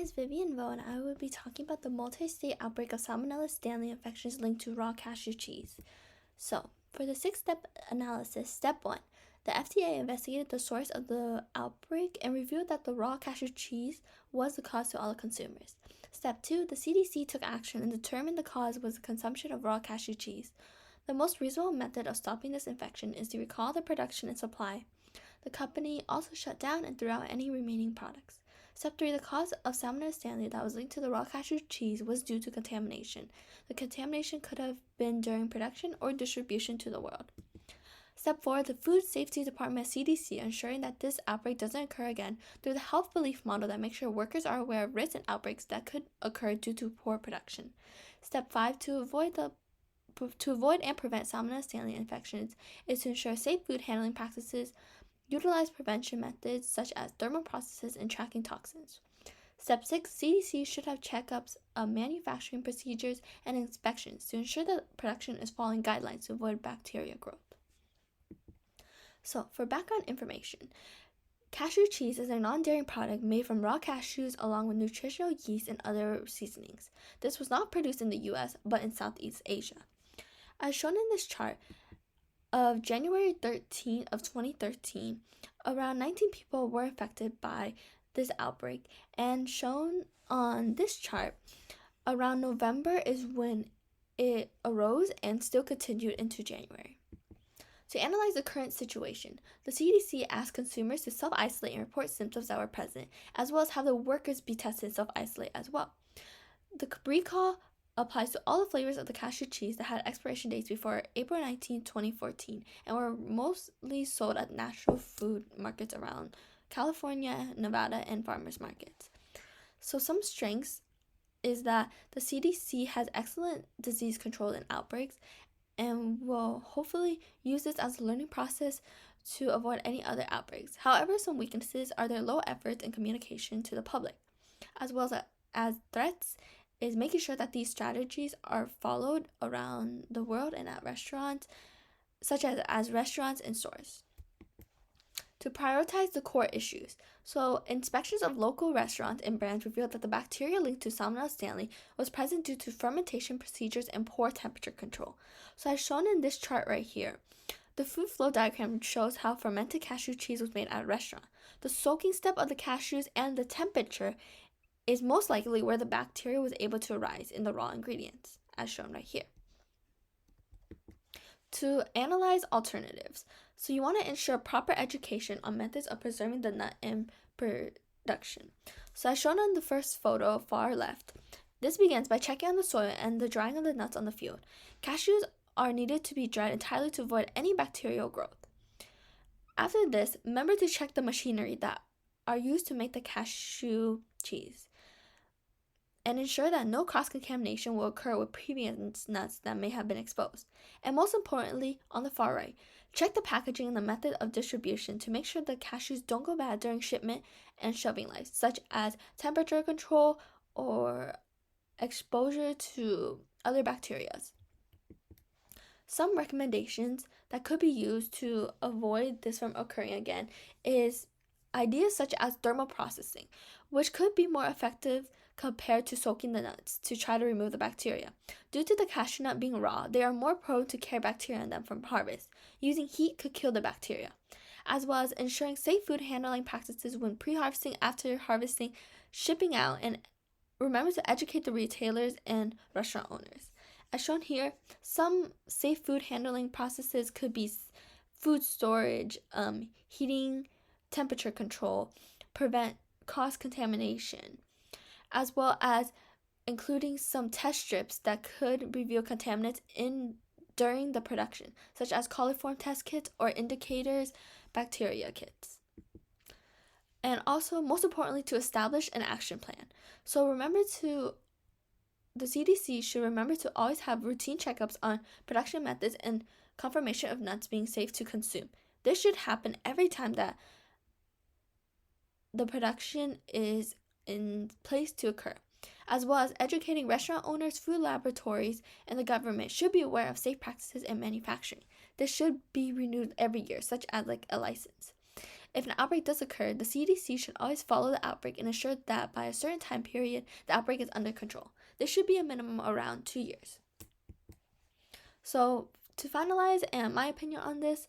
is Vivian Vo, and I will be talking about the multi-state outbreak of Salmonella Stanley infections linked to raw cashew cheese. So, for the 6-step analysis, step 1, the FDA investigated the source of the outbreak and revealed that the raw cashew cheese was the cause to all consumers. Step 2, the CDC took action and determined the cause was the consumption of raw cashew cheese. The most reasonable method of stopping this infection is to recall the production and supply. The company also shut down and threw out any remaining products. Step 3, the cause of Salmonella Stanley that was linked to the raw cashew cheese was due to contamination. The contamination could have been during production or distribution to the world. Step 4, the Food Safety Department CDC ensuring that this outbreak doesn't occur again through the health belief model that makes sure workers are aware of risks and outbreaks that could occur due to poor production. Step 5, to avoid and prevent Salmonella Stanley infections is to ensure safe food handling practices, utilize prevention methods such as thermal processes and tracking toxins. Step 6, CDC should have checkups of manufacturing procedures and inspections to ensure that production is following guidelines to avoid bacteria growth. So, for background information, cashew cheese is a non-dairy product made from raw cashews along with nutritional yeast and other seasonings. This was not produced in the US, but in Southeast Asia. As shown in this chart, of January 13 of 2013, around 19 people were affected by this outbreak, and shown on this chart, around November is when it arose and still continued into January. To analyze the current situation, the CDC asked consumers to self-isolate and report symptoms that were present, as well as have the workers be tested and self-isolate as well. The recall applies to all the flavors of the cashew cheese that had expiration dates before April 19, 2014, and were mostly sold at natural food markets around California, Nevada, and farmers markets. So some strengths is that the CDC has excellent disease control in outbreaks and will hopefully use this as a learning process to avoid any other outbreaks. However, some weaknesses are their low efforts in communication to the public, as well as threats is making sure that these strategies are followed around the world and at restaurants, such as restaurants and stores. To prioritize the core issues. So, inspections of local restaurants and brands revealed that the bacteria linked to Salmonella Stanley was present due to fermentation procedures and poor temperature control. So, as shown in this chart right here, the food flow diagram shows how fermented cashew cheese was made at a restaurant. The soaking step of the cashews and the temperature is most likely where the bacteria was able to arise in the raw ingredients, as shown right here. To analyze alternatives, so you want to ensure proper education on methods of preserving the nut in production. So as shown on the first photo, far left, this begins by checking on the soil and the drying of the nuts on the field. Cashews are needed to be dried entirely to avoid any bacterial growth. After this, remember to check the machinery that are used to make the cashew cheese, and ensure that no cross-contamination will occur with previous nuts that may have been exposed. And most importantly, on the far right, check the packaging and the method of distribution to make sure the cashews don't go bad during shipment and shelving life, such as temperature control or exposure to other bacteria. Some recommendations that could be used to avoid this from occurring again is ideas such as thermal processing, which could be more effective compared to soaking the nuts to try to remove the bacteria. Due to the cashew nut being raw, they are more prone to carry bacteria in them from harvest. Using heat could kill the bacteria, as well as ensuring safe food handling practices when pre-harvesting, after harvesting, shipping out, and remember to educate the retailers and restaurant owners. As shown here, some safe food handling processes could be food storage, heating, temperature control, prevent cross-contamination, as well as including some test strips that could reveal contaminants during the production, such as coliform test kits or indicators bacteria kits. And also, most importantly, to establish an action plan. So the CDC should remember to always have routine checkups on production methods and confirmation of nuts being safe to consume. This should happen every time that the production is in place to occur, as well as educating restaurant owners, food laboratories, and the government should be aware of safe practices in manufacturing. This should be renewed every year, such as a license. If an outbreak does occur, the CDC should always follow the outbreak and ensure that by a certain time period, the outbreak is under control. This should be a minimum around 2 years. So, to finalize, and my opinion on this,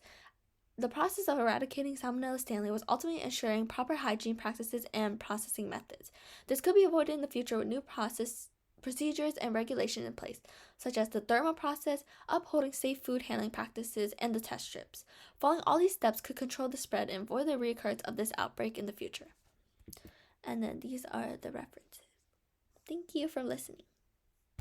the process of eradicating Salmonella Stanley was ultimately ensuring proper hygiene practices and processing methods. This could be avoided in the future with new procedures and regulations in place, such as the thermal process, upholding safe food handling practices, and the test strips. Following all these steps could control the spread and avoid the reoccurrence of this outbreak in the future. And then these are the references. Thank you for listening.